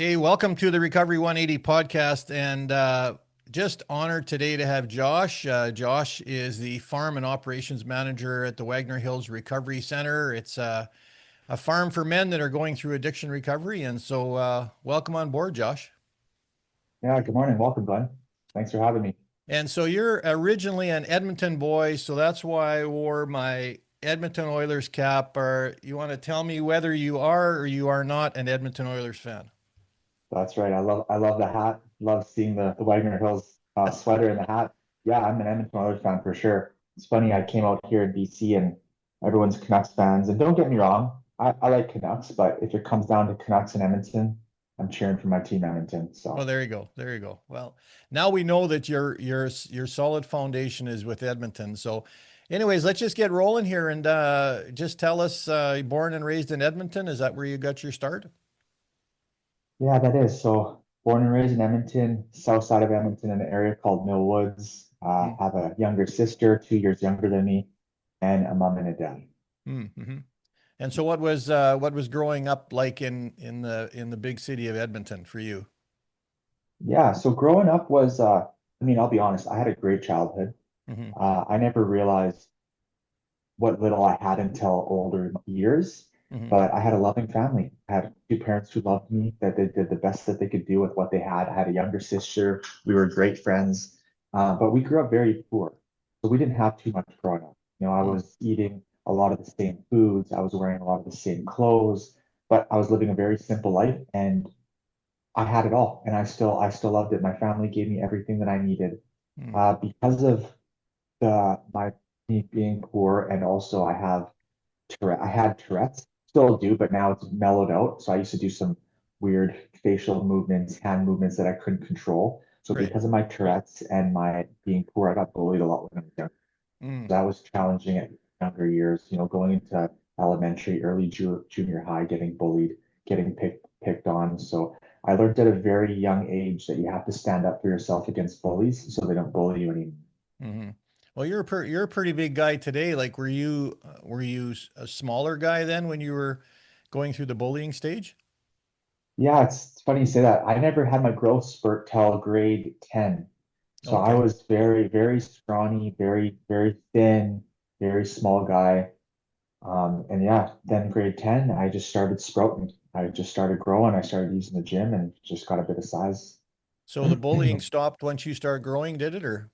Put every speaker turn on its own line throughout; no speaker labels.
Hey, welcome to the Recovery 180 podcast. And just honored today to have Josh. Josh is the farm and operations manager at the Wagner Hills Recovery Center. It's a farm for men that are going through addiction recovery. And so, welcome on board, Josh.
Yeah, good morning. Welcome, Glenn. Thanks for having me.
And so, you're originally an Edmonton boy. So, that's why I wore my Edmonton Oilers cap. Or you want to tell me whether you are or you are not an Edmonton Oilers fan?
That's right. I love the hat. Love seeing the Wagner Hills sweater and the hat. Yeah, I'm an Edmonton Oilers fan for sure. It's funny, I came out here in BC and everyone's Canucks fans. And don't get me wrong, I like Canucks, but if it comes down to Canucks and Edmonton, I'm cheering for my team Edmonton.
Well,
So
there you go. There you go. Well, now we know that your solid foundation is with Edmonton. So, anyways, let's just get rolling here and just tell us. Born and raised in Edmonton, is that where you got your start?
yeah, that is. So born and raised in Edmonton, south side of Edmonton in an area called Mill Woods. Have a younger sister, 2 years younger than me, and a mom and a dad.
Mm-hmm. And so, what was growing up like in the big city of Edmonton for you?
Yeah, so growing up was, I mean, I'll be honest, I had a great childhood.
Hmm.
I never realized what little I had until older years,
Hmm.
but I had a loving family. I had two parents who loved me, that they did the best that they could do with what they had. I had a younger sister. We were great friends, but we grew up very poor. So we didn't have too much growing up. I was eating a lot of the same foods. I was wearing a lot of the same clothes, but I was living a very simple life and I had it all, and I still loved it. My family gave me everything that I needed.
Mm-hmm.
Because of the my me being poor, and also I had Tourette's, still do, but now it's mellowed out. So I used to do some weird facial movements, hand movements that I couldn't control. So
Right.
because of my Tourette's and my being poor, I got bullied a lot when I was young.
Mm.
That was challenging at younger years, going into elementary, early junior high, getting bullied, getting picked on. So I learned at a very young age that you have to stand up for yourself against bullies so they don't bully you anymore.
Hmm. Well, you're a pretty big guy today. Like, were you a smaller guy then when you were going through the bullying stage?
Yeah, it's funny you say that. I never had my growth spurt till grade 10. So I
Okay.
was very, very scrawny, very, very thin, very small guy. And yeah, then grade 10, I just started sprouting. I just started growing. I started using the gym and just got a bit of size.
So the bullying stopped once you started growing, did it? Or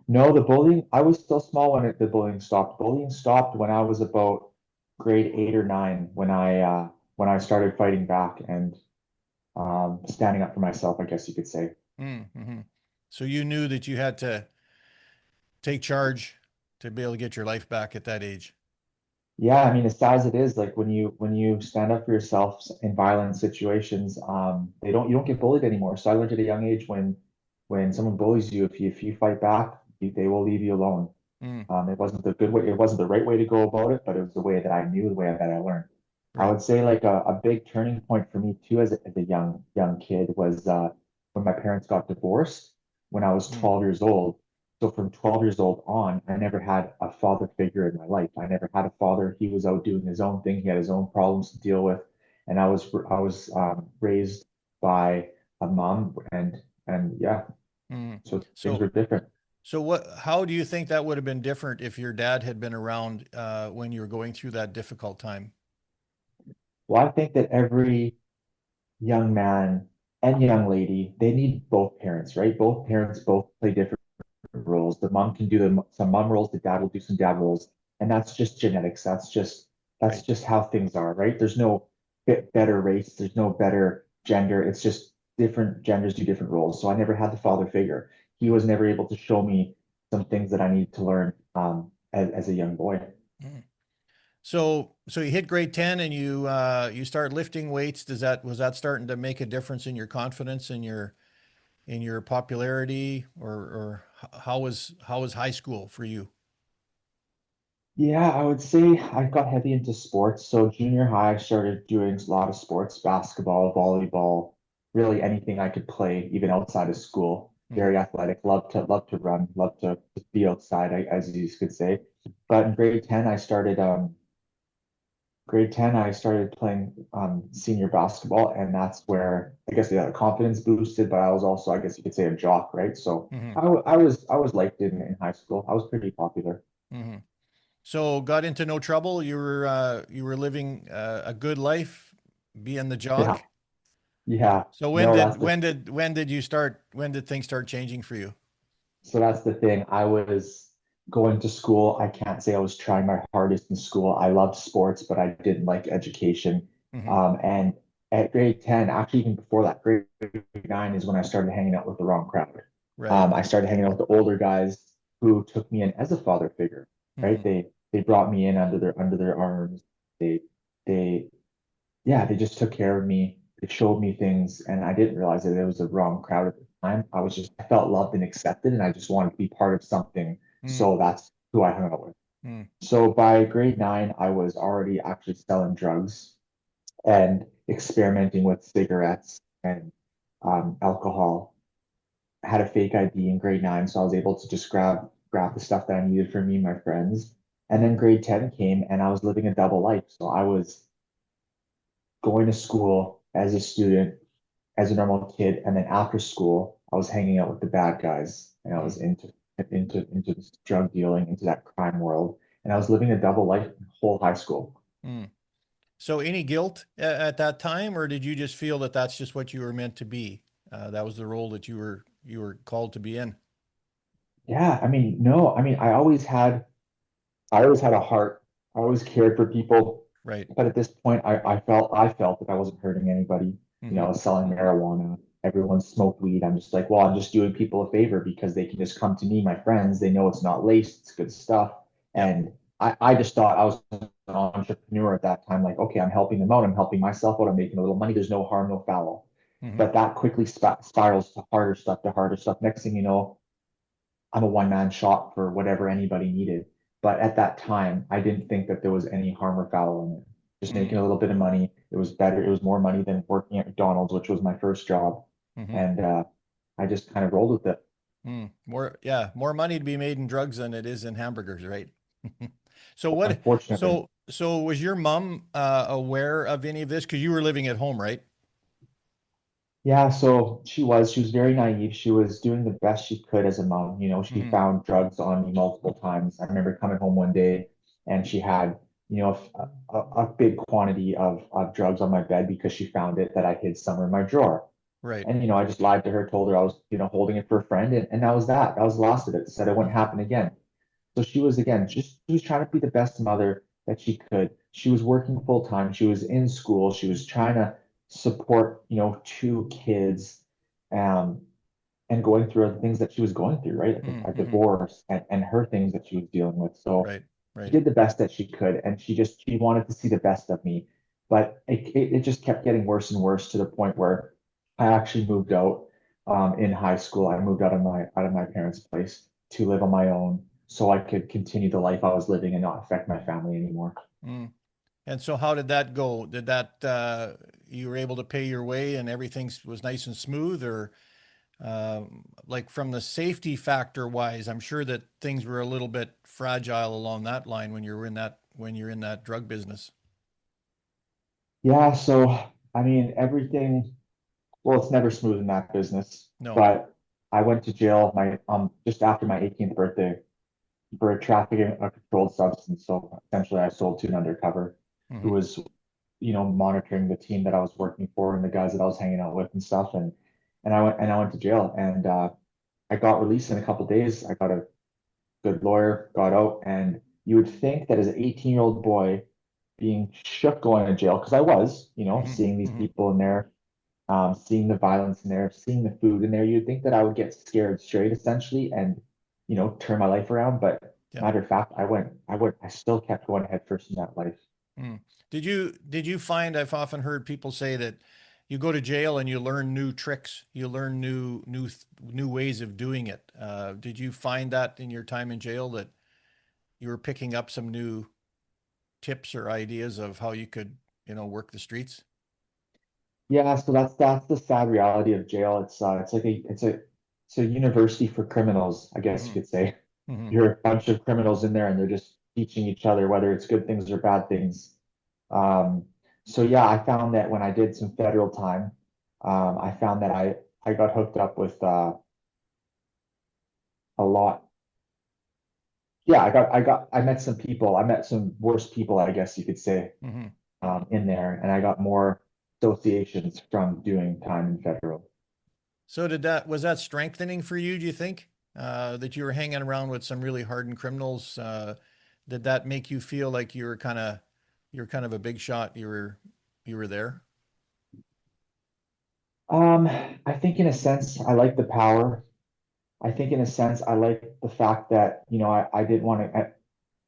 No, the bullying, I was still small when the bullying stopped. Bullying stopped when I was about grade 8 or 9, when I started fighting back and standing up for myself, I guess you could say.
mm-hmm. So you knew that you had to take charge to be able to get your life back at that age.
Yeah, I mean, as sad as it is, like when you stand up for yourself in violent situations, you don't get bullied anymore. So I learned at a young age when someone bullies you, if you fight back, they will leave you alone.
Mm,
It wasn't the good way, it wasn't the right way to go about it, but it was the way that I knew, the way that I learned. I
right.
would say like a big turning point for me too as a young kid was when my parents got divorced when I was
Mm,
12 years old. So from 12 years old on, I never had a father figure in my life. I never had a father. He was out doing his own thing. He had his own problems to deal with, and I was raised by a mom, and yeah,
mm.
so things were
So
different.
how do you think that would have been different if your dad had been around when you were going through that difficult time?
Well, I think that every young man and young lady, they need both parents, right? Both parents both play different roles. The mom can do some mom roles, the dad will do some dad roles, and that's just genetics. That's
Right.
just how things are, right? There's no better race, there's no better gender. It's just different genders do different roles. So I never had the father figure. He
Mm,
was never able to show me some things that I needed to learn as a young boy.
mm. So you hit grade 10 and you start lifting weights. Was that starting to make a difference in your confidence in your popularity or how was high school for you?
Yeah, I would say I got heavy into sports. So junior high, I started doing a lot of sports, basketball, volleyball, really anything I could play, even outside of school.
Hmm.
Very athletic, love to run, love to be outside, as you could say. But in grade 10, I started grade 10, I started playing senior basketball, and that's where I guess the confidence boosted, but I was also, I guess you could say, a jock, right? So
Hmm.
I was liked in high school. I was pretty popular.
Hmm. So got into no trouble. You were living a good life, being the
Yeah,
jock.
yeah.
So
No, that's the
when did things start changing for you?
so that's the thing. I was going to school. I can't say I was trying my hardest in school. I loved sports, but I didn't like education.
Hmm.
And at grade 10, actually even before that, grade 9 is when I started hanging out with the wrong crowd.
Right.
I started hanging out with the older guys who took me in as a father figure, right?
Hmm.
They brought me in under their arms. They they yeah, they just took care of me. They showed me things, and I didn't realize that it was the wrong crowd at the time. I felt loved and accepted, and I just wanted to be part of something.
Mm,
So that's who I hung out with.
mm,
So by grade 9, I was already actually selling drugs and experimenting with cigarettes and alcohol. I had a fake ID in grade 9, so I was able to just grab the stuff that I needed for me and my friends. And
mm,
then grade 10 came, and I was living a double life. So I was going to school as a student, as a normal kid, and then after school, I was hanging out with the bad guys, and I
mm,
was into this drug dealing, into that crime world, and I was living a double life whole high school.
mm. So any guilt at that time, or did you just feel that that's just what you were meant to be? That was the role that you were called to be in.
Yeah, I mean, no, I mean, I always had a heart. I always cared for people,
Right.
but at this point, I felt that I wasn't hurting anybody. I
Hmm.
was selling marijuana. Everyone smoked weed. I'm just like, well, I'm just doing people a favor because they can just come to me, my friends. They know it's not laced, it's good stuff.
Yep.
And I just thought I was an entrepreneur at that time. Like, okay, I'm helping them out. I'm helping myself out. I'm making a little money. There's no harm, no foul.
Hmm.
But that quickly spirals to harder stuff, to harder stuff. Next thing you know, I'm a one man shop for whatever anybody needed. But at that time, I didn't think that there was any harm or foul in it. Just making
Mm,
a little bit of money. It was better. It was more money than working at McDonald's, which was my first job.
hmm.
And I just kind of rolled with it.
Mm. More money to be made in drugs than it is in hamburgers, right? So
Unfortunately,
so was your mom aware of any of this? Because you were living at home, right?
yeah, so she was very naive. She was doing the best she could as a mom. She
Hmm.
found drugs on me multiple times. I remember coming home one day and she had, a big quantity of drugs on my bed because she found it that I hid somewhere in my drawer.
Right.
And, I just lied to her, told her I was, holding it for a friend, and that was that. That was the last of it. Said it wouldn't
Hmm.
happen again. So she was again just she was trying to be the best mother that she could. She was working full time. She was in school. She was trying to support, two kids, um, and going through the things that she was going through, right? Like a
Hmm.
divorce and her things that she was dealing with. So
Right.
she
Right.
did the best that she could, and she wanted to see the best of me. But it just kept getting worse and worse to the point where I actually moved out in high school. I moved out of my parents' place to live on my own so I could continue the life I was living and not affect my family anymore.
Mm. And so how did that go? Did that you were able to pay your way and everything was nice and smooth, or like from the safety factor wise, I'm sure that things were a little bit fragile along that line when you're in that drug business.
Yeah, so I mean everything, well, it's never smooth in that business,
No.
but I went to jail my just after my 18th birthday for trafficking a controlled substance. So essentially, I sold to an undercover who
Hmm.
was, monitoring the team that I was working for and the guys that I was hanging out with and stuff. And I went to jail, and I got released in a couple of days. I got a good lawyer, got out, and you would think that as an 18-year-old boy being shook going to jail, because I was,
Hmm.
seeing these
Hmm.
people in there, seeing the violence in there, seeing the food in there, you'd think that I would get scared straight essentially and, turn my life around. But
Yeah.
matter of fact, I still kept going headfirst in that life.
Mm. Did you find I've often heard people say that you go to jail and you learn new tricks, you learn new ways of doing it. Did you find that in your time in jail that you were picking up some new tips or ideas of how you could, work the streets?
Yeah, so that's the sad reality of jail. It's like it's a university for criminals, I guess you
Hmm.
could say.
Hmm.
You're a bunch of criminals in there and they're just teaching each other whether it's good things or bad things. Um, so yeah, I found that when I did some federal time, I found that I got hooked up with a lot. Yeah, I met some people. I met some worse people, I guess you could say,
Hmm.
in there, and I got more associations from doing time in federal.
So was that strengthening for you, do you think? That you were hanging around with some really hardened criminals? Did that make you feel like you were kind of a big shot? You were there?
Um, I think in a sense, I like the power. I think in a sense, I like the fact that, I didn't want to,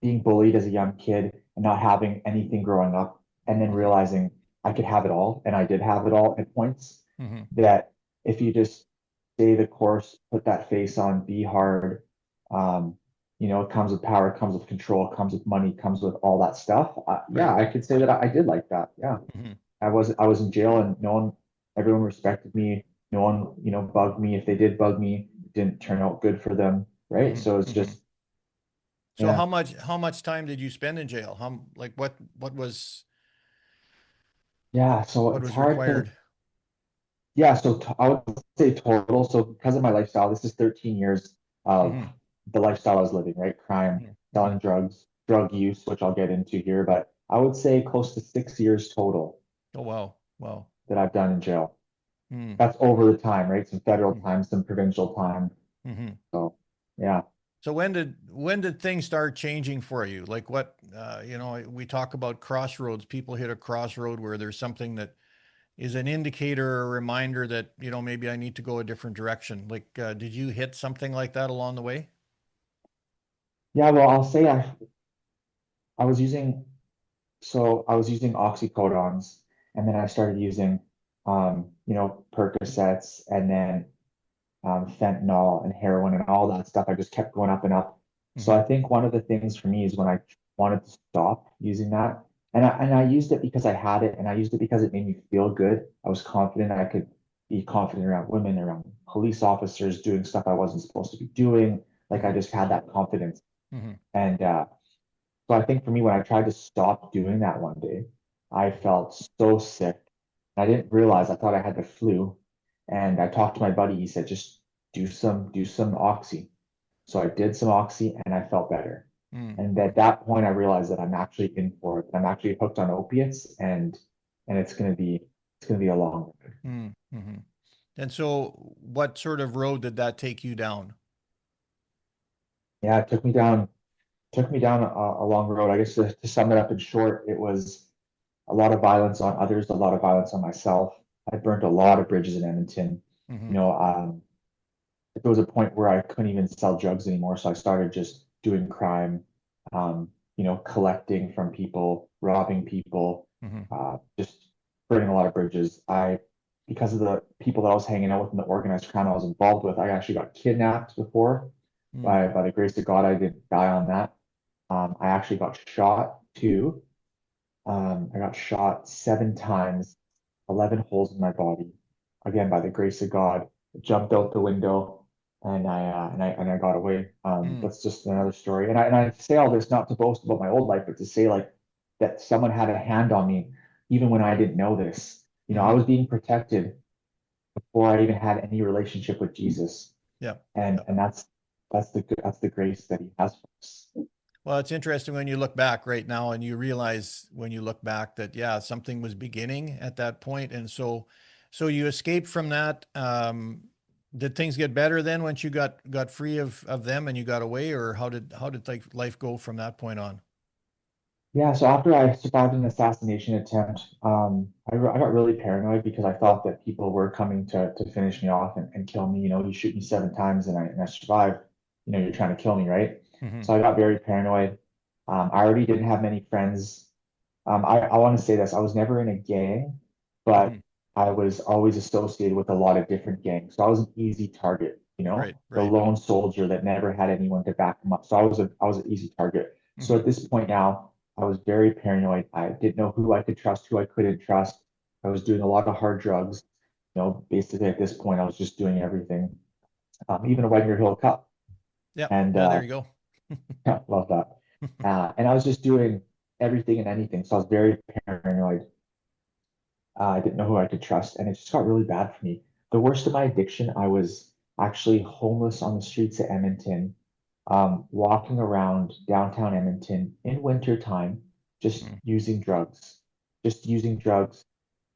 being bullied as a young kid and not having anything growing up, and then
Hmm.
realizing I could have it all, and I did have it all at points,
Hmm.
that if you just stay the course, put that face on, be hard, um, it comes with power, it comes with control, it comes with money, it comes with all that stuff. Yeah,
Right.
I could say that I did like that. Yeah.
Hmm.
I was in jail and everyone respected me. No one, bugged me. If they did bug me, it didn't turn out good for them. Right.
Hmm.
So it's
Hmm.
just,
So
yeah.
how much time did you spend in jail? How like
Yeah. So
what
it's
was
hard to,
required?
yeah. So I would say total. So because of my lifestyle, this is 13 years of
Hmm.
the lifestyle I was living, right? Crime,
Hmm. Hmm.
selling drugs, drug use, which I'll get into here. But I would say close to 6 years total
Oh wow. Wow.
that I've done in jail.
Hmm.
That's over the time, right? Some federal
Hmm.
time, some provincial time.
Hmm.
So, yeah.
So when did things start changing for you? Like we talk about crossroads. People hit a crossroad where there's something that is an indicator or a reminder that, maybe I need to go a different direction. Like, did you hit something like that along the way?
Yeah, well, I'll say I was using I was using oxycodons, and then I started using Percocets, and then fentanyl and heroin and all that stuff. I just kept going up and up. So
Hmm.
I think one of the things for me is when I wanted to stop using that, and I used it because I had it, and I used it because it made me feel good. I was confident I could be confident around women, around police officers, doing stuff I wasn't supposed to be doing. Like I
Hmm.
just had that confidence.
Hmm.
And so I think for me, when I tried to stop doing that one day, I felt so sick. I didn't realize, I thought I had the flu. And I talked to my buddy. He said, just do some oxy. So I did some oxy and I felt better. And
Hmm.
at that point, I realized that I'm actually in for it. I'm actually hooked on opiates, and it's gonna be a long road.
Hmm. Hmm. And so what sort of road did that take you down?
Yeah, it took me down a long road. I guess to sum it up in short, it was a lot of violence on others, a lot of violence on myself. I burnt a lot of bridges in Edmonton. You
Hmm.
know, there was a point where I couldn't even sell drugs anymore, so I started just doing crime, collecting from people, robbing people,
Hmm.
just burning a lot of bridges. Because of the people that I was hanging out with and the organized crime I was involved with, I actually got kidnapped before.
Hmm.
By the grace of God, I didn't die on that. I actually got shot too. I got shot 7 times, 11 holes in my body. Again, by the grace of God, I jumped out the window and I got away.
Hmm.
That's just another story. And I say all this not to boast about my old life, but to say like that someone had a hand on me even when I didn't know this. I
Hmm.
was being protected before I even had any relationship with Jesus.
Yeah.
And
Yeah.
and that's the grace that he has for us.
Well, it's interesting when you look back right now and you realize when you look back that, yeah, something was beginning at that point. And so you escaped from that. Did things get better then once you got free of them and you got away, or how did like life go from that point on?
Yeah, so after I survived an assassination attempt, I got really paranoid because I thought that people were coming to finish me off and kill me. You shoot me 7 times and I survived. You're trying to kill me, right?
Hmm.
So I got very paranoid. I already didn't have many friends. I want to say this, I was never in a gang, but
Hmm.
I was always associated with a lot of different gangs. So I was an easy target,
Right,
the
right.
lone soldier that never had anyone to back him up. So I was an easy target. So
Hmm.
at this point now, I was very paranoid. I didn't know who I could trust, who I couldn't trust. I was doing a lot of hard drugs. Basically at this point, I was just doing everything, even a Wagner Hill Cup.
Yeah,
And
yeah, there you go.
love that. And I was just doing. everything and anything. So I was very paranoid. I didn't know who I could trust, and it just got really bad for me. The worst of my addiction, I was actually homeless on the streets of Edmonton, walking around downtown Edmonton in winter time, just
Mm.
using drugs, just using drugs.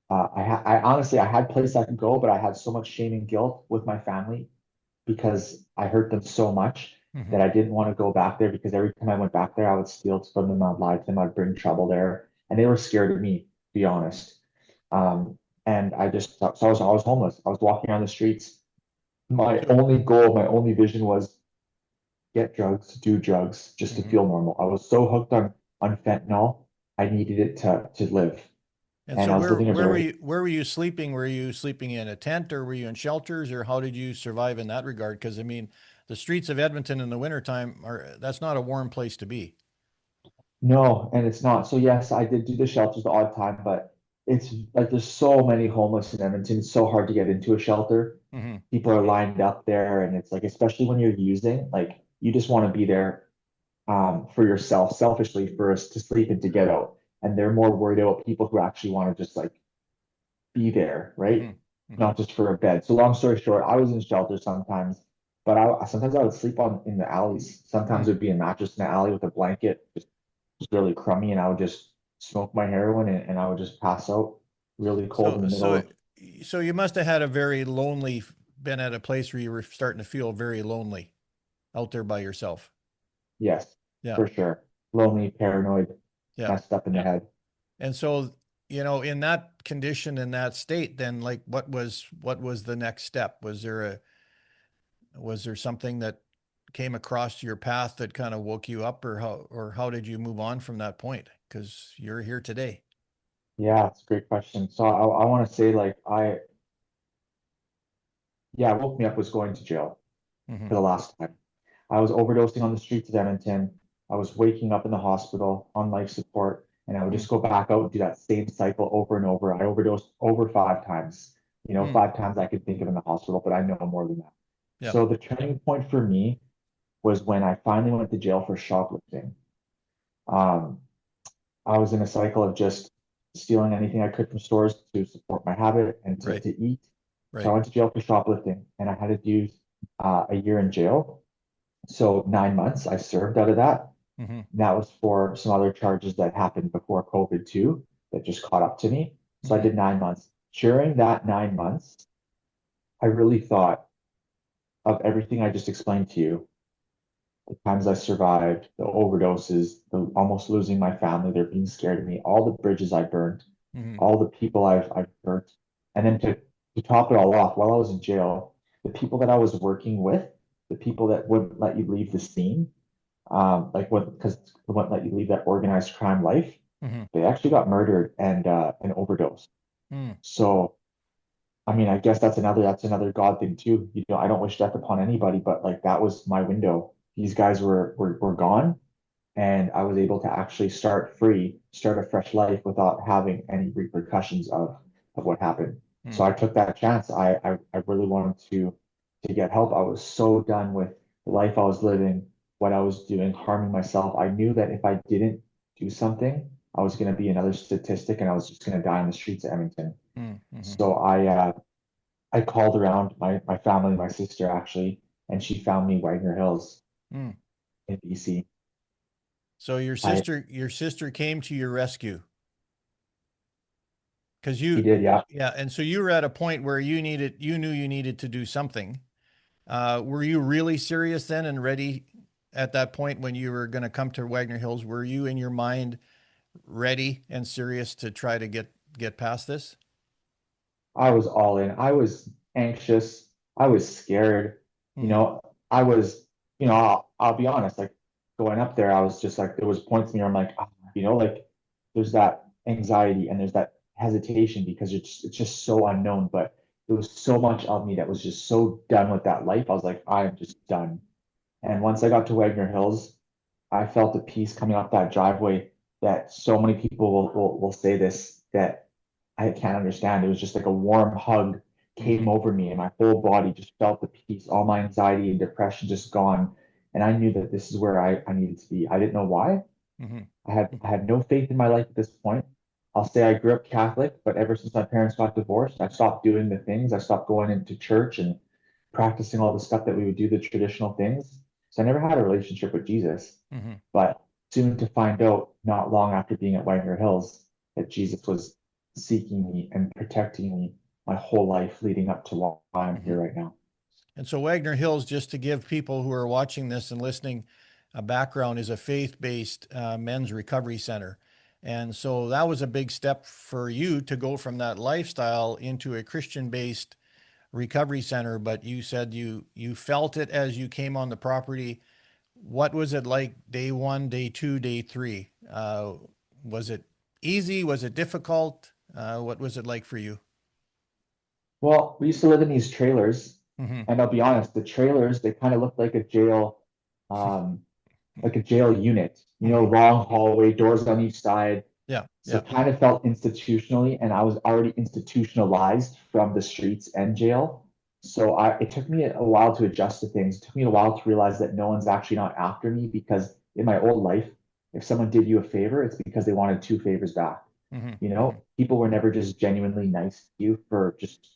I honestly, I had places I could go, but I had so much shame and guilt with my family because I hurt them so much that
Hmm.
I didn't want to go back there because every time I went back there, I would steal from them, I'd lie to them, I'd bring trouble there, and they were scared of me, to be honest. Um, and I was homeless. I was walking around the streets. My
So,
only goal, my only vision was get drugs, do drugs, just to
mhm.
feel normal. I was so hooked on fentanyl, I needed it to live,
And
and
so
I was living a very
where were you sleeping? Were you sleeping in a tent or were you in shelters or how did you survive in that regard? Because I mean, the streets of Edmonton in the wintertime are that's not a warm place to be.
no, and it's not. So yes, I did do the shelters the odd time, but it's like there's so many homeless in Edmonton. It's so hard to get into a shelter.
Hmm.
People are lined up there, and it's like, especially when you're using, like you just want to be there for yourself, selfishly, for us to sleep and to get out. And they're more worried about people who actually want to just like be there, right?
Hmm. Hmm.
Not just for a bed. So long story short, I was in shelter sometimes, but I sometimes I would sleep on in the alleys. Sometimes it
Hmm.
would be a mattress in the alley with a blanket, just really crummy, and I would just smoke my heroin and I would just pass out really cold in
So
the middle of
so you must have had a very lonely been at a place where you were starting to feel very lonely out there by yourself.
yes,
Yeah.
for sure. Lonely, paranoid,
Yeah.
messed up in the head.
And so, you know, in that condition, in that state, then like what was the next step? Was there something that came across your path that kind of woke you up or how did you move on from that point? Because you're here today.
Yeah, it's a great question. So I want to say like what woke me up was going to jail
Hmm.
for the last time. I was overdosing on the streets of Edmonton. I was waking up in the hospital on life support, and I would
Mm.
just go back out and do that same cycle over and over. I overdosed over 5 times.
Mm.
5 times I could think of in the hospital, but I know more than that.
Yeah.
So the turning point for me was when I finally went to jail for shoplifting. Um, I was in a cycle of just stealing anything I could from stores to support my habit and to,
Right.
to eat. So I
Right.
went to jail for shoplifting, and I had to do a year in jail. So 9 months I served out of that.
Hmm.
And that was for some other charges that happened before COVID too, that just caught up to me. So I
Hmm.
did 9 months. During that 9 months, I really thought of everything I just explained to you, the times I survived, the overdoses, the almost losing my family, they're being scared of me, all the bridges I burned,
Hmm.
all the people I've burnt. And then to top it all off, while I was in jail, the people that I was working with, the people that wouldn't let you leave the scene, like what because they wouldn't let you leave that organized crime life,
Hmm.
they actually got murdered and overdosed.
Mm.
So I mean, I guess that's another God thing too. I don't wish death upon anybody, but like that was my window. These guys were gone, and I was able to actually start free, start a fresh life without having any repercussions of what happened. So
Mm.
I took that chance. I really wanted to get help. I was so done with the life I was living, what I was doing, harming myself. I knew that if I didn't do something, I was going to be another statistic, and I was just going to die in the streets of Edmonton.
Mm. Hmm.
So I called around my family, my sister actually, and she found me Wagner Hills
Mm.
in BC.
So
I
your sister came to your rescue because
She did, yeah.
yeah, and so you were at a point where you knew you needed to do something. Were you really serious then and ready at that point when you were going to come to Wagner Hills? Were you in your mind ready and serious to try to get past this?
I was all in. I was anxious. I was scared. You
Hmm.
know, I was, I'll be honest, like going up there, I was just like, there was points in me where I'm like, like there's that anxiety and there's that hesitation because it's just so unknown. But there was so much of me that was just so done with that life. I was like, I am just done. And once I got to Wagner Hills, I felt a peace coming up that driveway that so many people will say this that I can't understand. It was just like a warm hug came
Hmm.
over me, and my whole body just felt the peace, all my anxiety and depression just gone. And I knew that this is where I needed to be. I didn't know why,
Hmm.
I had no faith in my life at this point. I'll say I grew up Catholic, but ever since my parents got divorced, I stopped doing the things. I stopped going into church and practicing all the stuff that we would do, the traditional things. So I never had a relationship with Jesus.
Hmm.
But soon to find out, not long after being at Wagner Hills, that Jesus was seeking me and protecting me my whole life leading up to why I'm
Hmm.
here right now.
And so Wagner Hills, just to give people who are watching this and listening a background, is a faith-based men's recovery center. And so that was a big step for you to go from that lifestyle into a Christian-based recovery center. But you said you felt it as you came on the property. What was it like day one, day two, day three? Was it easy? Was it difficult? What was it like for you?
Well, we used to live in these trailers,
Hmm.
and I'll be honest, the trailers, they kind of looked um, like a jail unit,
Hmm.
long hallway, doors on each side.
Yeah,
So
yeah.
it kind of felt institutionally, and I was already institutionalized from the streets and jail. So it took me a while to adjust to things. It took me a while to realize that no one's actually not after me because in my old life, if someone did you a favor, it's because they wanted two favors back.
Hmm. Hmm.
People were never just genuinely nice to you for just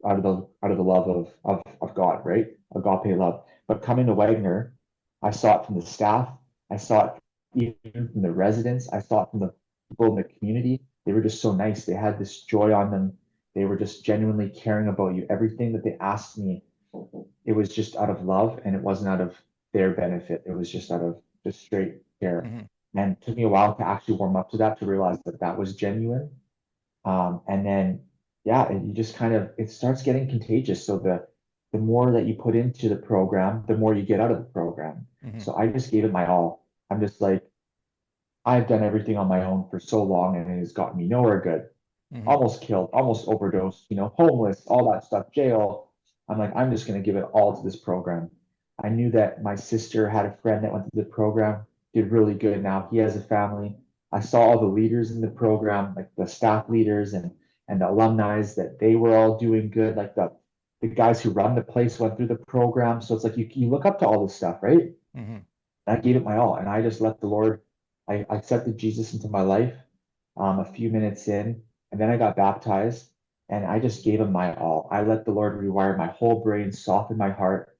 out of the love of God, right? Agape love. But coming to Wagner, I saw it from the staff. I saw it even from the residents. I saw it from the people in the community. They were just so nice. They had this joy on them. They were just genuinely caring about you. Everything that they asked me, it was just out of love and it wasn't out of their benefit. It was just out of just straight care.
Hmm.
And it took me a while to actually warm up to that, to realize that that was genuine. And then, yeah, and you just kind of, it starts getting contagious. So the more that you put into the program, the more you get out of the program.
Hmm.
So I just gave it my all. I'm just like, I've done everything on my own for so long and it has gotten me nowhere good.
Hmm.
Almost killed, almost overdosed, homeless, all that stuff, jail. I'm like, I'm just going to give it all to this program. I knew that my sister had a friend that went to the program, did really good. Now he has a family. I saw all the leaders in the program, like the staff leaders and the alumni, that they were all doing good. Like the guys who run the place went through the program. So it's like you look up to all this stuff, right?
Hmm.
I gave it my all, and I just let the Lord. I accepted Jesus into my life a few minutes in, and then I got baptized, and I just gave him my all. I let the Lord rewire my whole brain, soften my heart.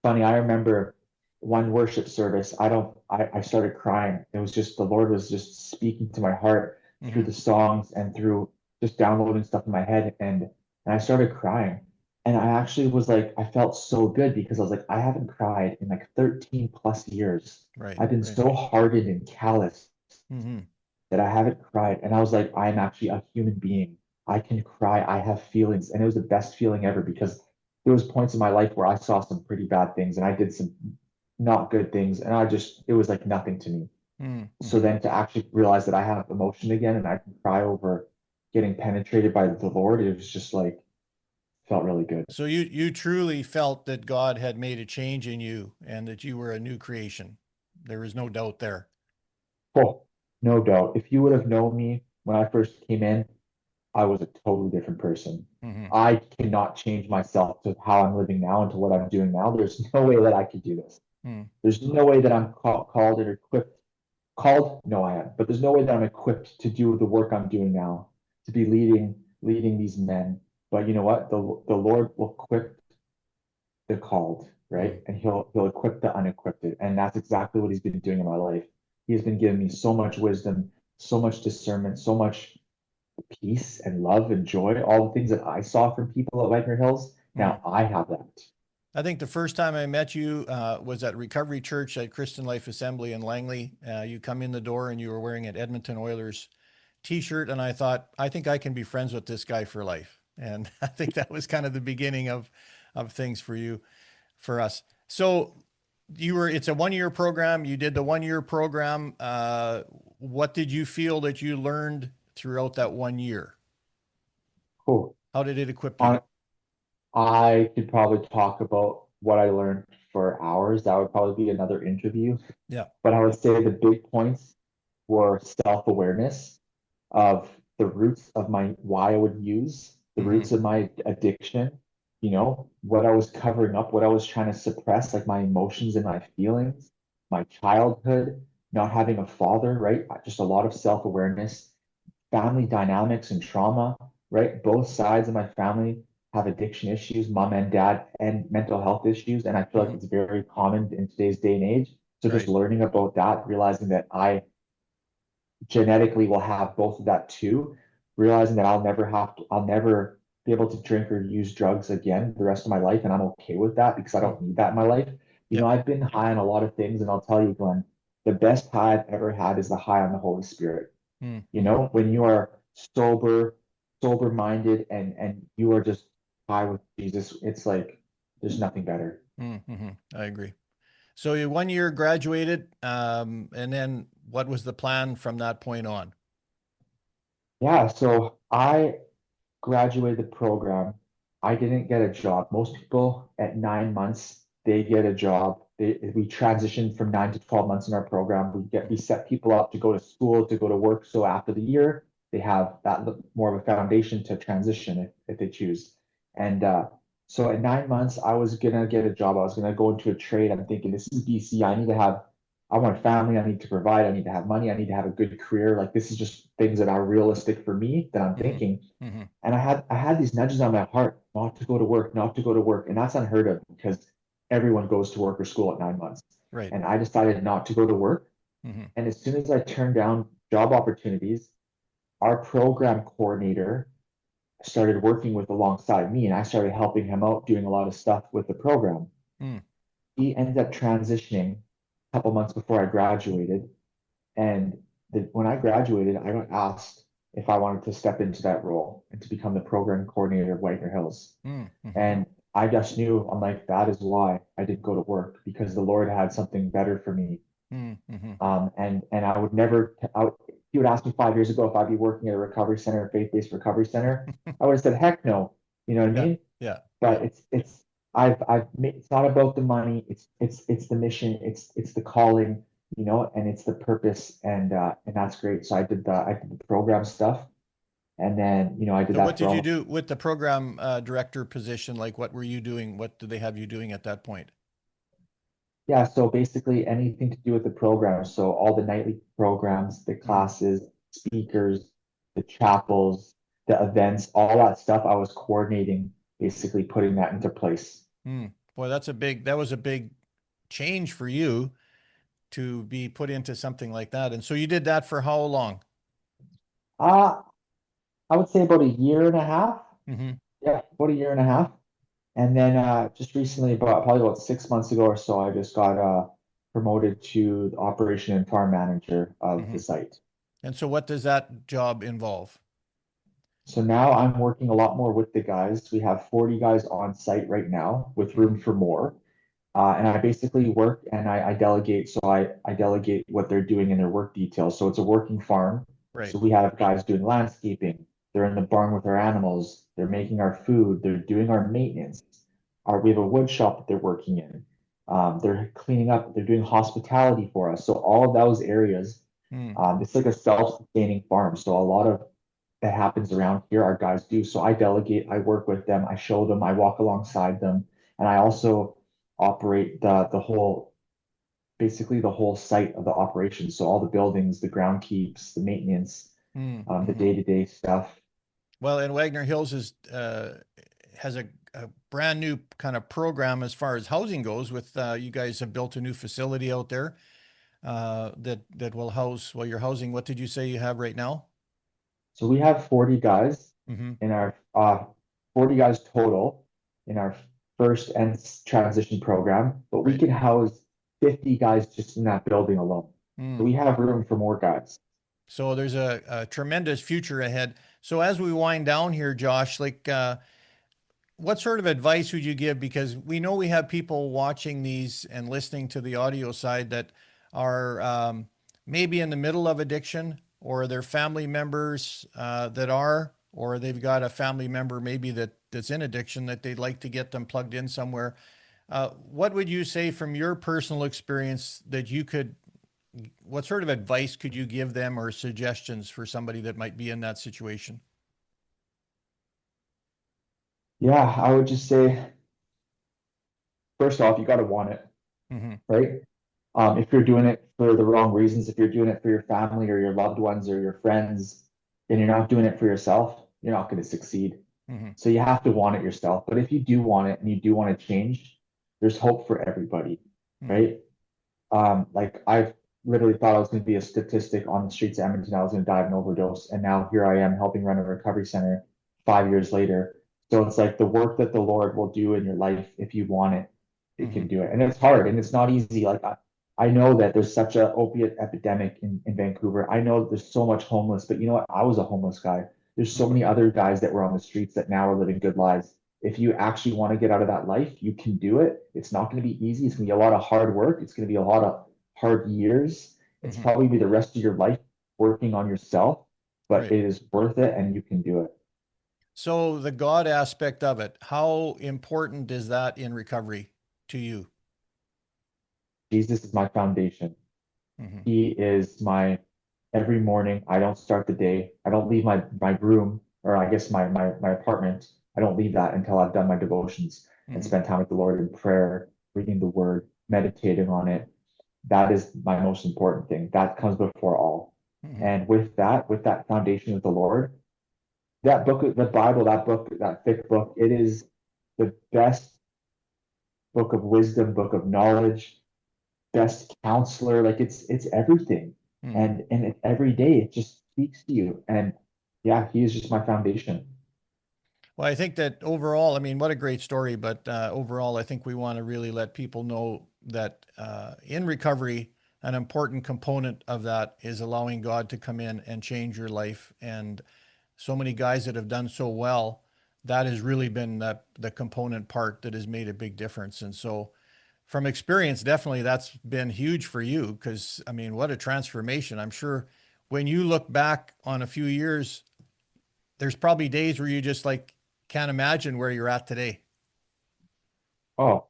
Funny, I remember one worship service. I started crying. It was just the Lord was just speaking to my heart through
Hmm.
the songs and through just downloading stuff in my head, and I started crying. And I actually was like, I felt so good because I was like, I haven't cried in like 13 plus years.
Right,
I've been
right.
so hardened and callous
Hmm.
that I haven't cried. And I was like, I'm actually a human being. I can cry. I have feelings. And it was the best feeling ever because there was points in my life where I saw some pretty bad things and I did some not good things. And it was like nothing to me. So
Hmm.
then to actually realize that I have emotion again and I can cry over getting penetrated by the Lord, it was just like, felt really good.
So you truly felt that God had made a change in you and that you were a new creation. There is no doubt there.
Oh, no doubt. If you would have known me when I first came in, I was a totally different person.
Hmm.
I cannot change myself to how I'm living now and to what I'm doing now. There's no way that I could do this.
Hmm.
There's no way that I'm called and equipped. Called? No, I am. But there's no way that I'm equipped to do the work I'm doing now, to be leading these men. But you know what? The Lord will equip the called,
Hmm.
right? And he'll equip the unequipped. And that's exactly what he's been doing in my life. He has been giving me so much wisdom, so much discernment, so much peace and love and joy, all the things that I saw from people at Wagner Hills.
Hmm.
Now I have that.
I think the first time I met you was at Recovery Church at Christian Life Assembly in Langley. You come in the door and you were wearing an Edmonton Oilers t-shirt, and I thought, I think I can be friends with this guy for life. And I think that was kind of the beginning of things for you, for us. So it's a 1 year program. You did the 1 year program. What did you feel that you learned throughout that 1 year?
Cool.
How did it equip you?
On, I could probably talk about what I learned for hours. That would probably be another interview.
Yeah.
But I would say the big points were self-awareness of the roots of my why I would use, the
Hmm.
roots of my addiction, what I was covering up, what I was trying to suppress, like my emotions and my feelings, my childhood. not having a father, right? Just a lot of self-awareness, family dynamics and trauma, right? Both sides of my family have addiction issues, mom and dad, and mental health issues. And I feel like
Hmm.
it's very common in today's day and age. So just
Right.
learning about that, realizing that I genetically will have both of that too, realizing that I'll never be able to drink or use drugs again the rest of my life. And I'm okay with that because I
Mm.
don't need that in my life. You know,
Yep.
I've been high on a lot of things, and I'll tell you, Glenn, the best high I've ever had is the high on the Holy Spirit. You
Mm-hmm.
know, when you are sober minded and you are just high with Jesus, it's like there's nothing better.
Mm-hmm. I agree. So you 1 year graduated, and then what was the plan from that point on?
Yeah, so I graduated the program. I didn't get a job. Most people at 9 months, they get a job. We transitioned from 9 to 12 months in our program. We
Mhm.
set people up to go to school, to go to work. So after the year, they have that more of a foundation to transition if they choose. And so at 9 months, I was gonna get a job. I was gonna go into a trade. I'm thinking, this is BC. I want a family. I need to provide. I need to have money. I need to have a good career. Like this is just things that are realistic for me that I'm
Mhm.
thinking.
Mhm.
And I had these nudges on my heart not to go to work, not to go to work. And that's unheard of because everyone goes to work or school at 9 months.
Right.
And I decided not to go to work.
Mhm.
And as soon as I turned down job opportunities, our program coordinator started working with alongside me, and I started helping him out doing a lot of stuff with the program.
Mm.
He ended up transitioning a couple months before I graduated. And when I graduated, I got asked if I wanted to step into that role and to become the program coordinator of Wagner Hills.
Mm. Mhm.
And I just knew, I'm like, that is why I didn't go to work because the Lord had something better for me.
Mm. Mhm.
And I would never, if you would ask me 5 years ago if I'd be working at a recovery center, a faith-based recovery center, I would have said, heck no. You know what I
Yeah.
mean?
Yeah.
But
Right.
I've made, it's not about the money. It's the mission. It's the calling, you know, and it's the purpose. And that's great. So I did the program stuff. And then, you know, I did
So what
that for
did you
almost.
do with the program director position? Like, what were you doing? What did they have you doing at that point?
Yeah, so basically anything to do with the program. So all the nightly programs, the
Mm.
classes, speakers, the chapels, the events, all that stuff, I was coordinating, basically putting that into place.
Mm. Boy, that was a big change for you to be put into something like that. And so you did that for how long?
Uh, I would say about a year and a half.
Mm-hmm.
Yeah, about a year and a half. And then just recently, probably about 6 months ago or so, I just got promoted to the operation and farm manager of
Mm-hmm.
the site.
And so what does that job involve?
So now I'm working a lot more with the guys. We have 40 guys on site right now with
Mm-hmm.
room for more. And I basically work and I delegate. So I delegate what they're doing in their work details. So it's a working farm.
Right.
So we have guys doing landscaping. They're in the barn with our animals. They're making our food. They're doing our maintenance. We have a wood shop that they're working in. They're cleaning up. They're doing hospitality for us. So all of those areas,
Mm.
it's like a self-sustaining farm. So a lot of that happens around here, our guys do. So I delegate. I work with them. I show them. I walk alongside them, and I also operate the whole, basically the whole site of the operation. So all the buildings, the ground keeps, the maintenance,
Mm.
the
Mm-hmm.
day-to-day stuff.
Well, and Wagner Hills has a brand new kind of program as far as housing goes. With you guys have built a new facility out there that will house. Well, you're housing. What did you say you have right now?
So we have 40 guys
Mm-hmm.
in our 40 guys total in our first and transition program, but we
Right.
can house 50 guys just in that building alone. So
Mm.
we have room for more guys.
So there's a tremendous future ahead. So as we wind down here, Josh, like what sort of advice would you give? Because we know we have people watching these and listening to the audio side that are maybe in the middle of addiction, or their family members that are, or they've got a family member maybe that's in addiction that they'd like to get them plugged in somewhere. What would you say from your personal experience that you could, what sort of advice could you give them or suggestions for somebody that might be in that situation?
Yeah, I would just say, first off, you got to want it,
Hmm.
right? If you're doing it for the wrong reasons, if you're doing it for your family or your loved ones or your friends, and you're not doing it for yourself, you're not going to succeed.
Hmm.
So you have to want it yourself. But if you do want it and you do want to change, there's hope for everybody,
Hmm.
right? Like I've literally thought I was going to be a statistic on the streets of Edmonton. I was going to die of an overdose, and now here I am helping run a recovery center 5 years later. So it's like the work that the Lord will do in your life if you want it, it
Hmm.
can do it. And it's hard and it's not easy. Like I know that there's such a opiate epidemic in Vancouver. I know there's so much homeless, but you know what? I was a homeless guy. There's so
Hmm.
many other guys that were on the streets that now are living good lives. If you actually want to get out of that life, you can do it. It's not going to be easy. It's going to be a lot of hard work. It's going to be a lot of hard years. It's
Hmm.
probably be the rest of your life working on yourself, but
Right.
it is worth it and you can do it.
So the God aspect of it, how important is that in recovery to you?
Jesus is my foundation.
Hmm.
He is my every morning. I don't start the day. I don't leave my room or I guess my apartment. I don't leave that until I've done my devotions and
Hmm.
spent time with the Lord in prayer, reading the word, meditating on it. That is my most important thing. That comes before all.
Hmm.
And with that foundation of the Lord, that book, the Bible, that book, that thick book, it is the best book of wisdom, book of knowledge, best counselor. Like it's everything.
Hmm.
Every day it just speaks to you. And yeah, he is just my foundation.
Well, I think that overall, I mean, what a great story, but overall, I think we want to really let people know that in recovery, an important component of that is allowing God to come in and change your life. And so many guys that have done so well, that has really been the component part that has made a big difference. And so, from experience, definitely that's been huge for you because, I mean, what a transformation. I'm sure when you look back on a few years, there's probably days where you just like can't imagine where you're at today.
Oh,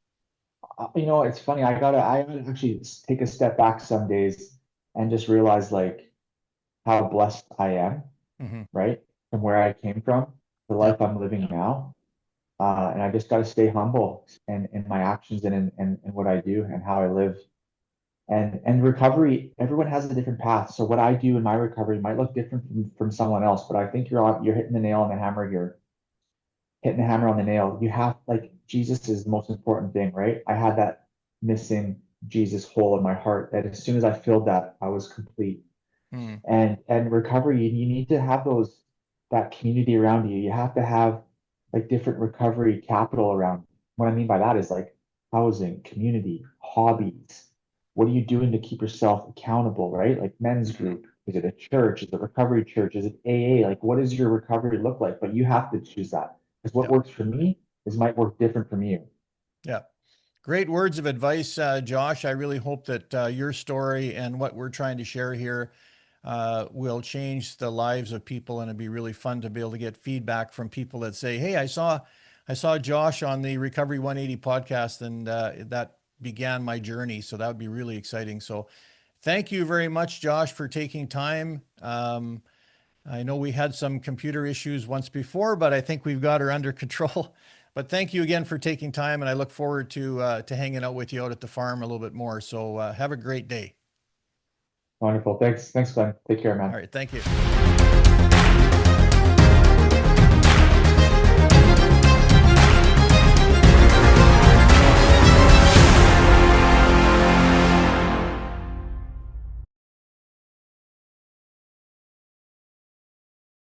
it's funny. I gotta actually take a step back some days and just realize like how blessed I am,
Hmm.
right? From where I came from, the
Yeah.
life I'm living now. And I just got to stay humble in my actions and in what I do and how I live. And recovery, everyone has a different path. So what I do in my recovery might look different from someone else, but I think you're hitting the nail on the hammer here, hitting the hammer on the nail. You have like Jesus is the most important thing, right? I had that missing Jesus hole in my heart that as soon as I filled that, I was complete.
Mm.
And recovery, you need to have those that community around you. You have to have like different recovery capital around. What I mean by that is like housing, community, hobbies. What are you doing to keep yourself accountable, right? Like men's
Hmm.
group. Is it a church? Is it recovery church? Is it AA? Like what does your recovery look like? But you have to choose that. Because what
Yeah.
works for me is might work different from you.
Yeah. Great words of advice, Josh. I really hope that your story and what we're trying to share here will change the lives of people, and it'd be really fun to be able to get feedback from people that say, "Hey, I saw Josh on the Recovery 180 podcast, and that began my journey." So that would be really exciting. So, thank you very much, Josh, for taking time. I know we had some computer issues once before, but I think we've got her under control. But thank you again for taking time, and I look forward to hanging out with you out at the farm a little bit more. So have a great day.
Wonderful. Thanks. Thanks, Glenn. Take care,
All
man.
right, thank you.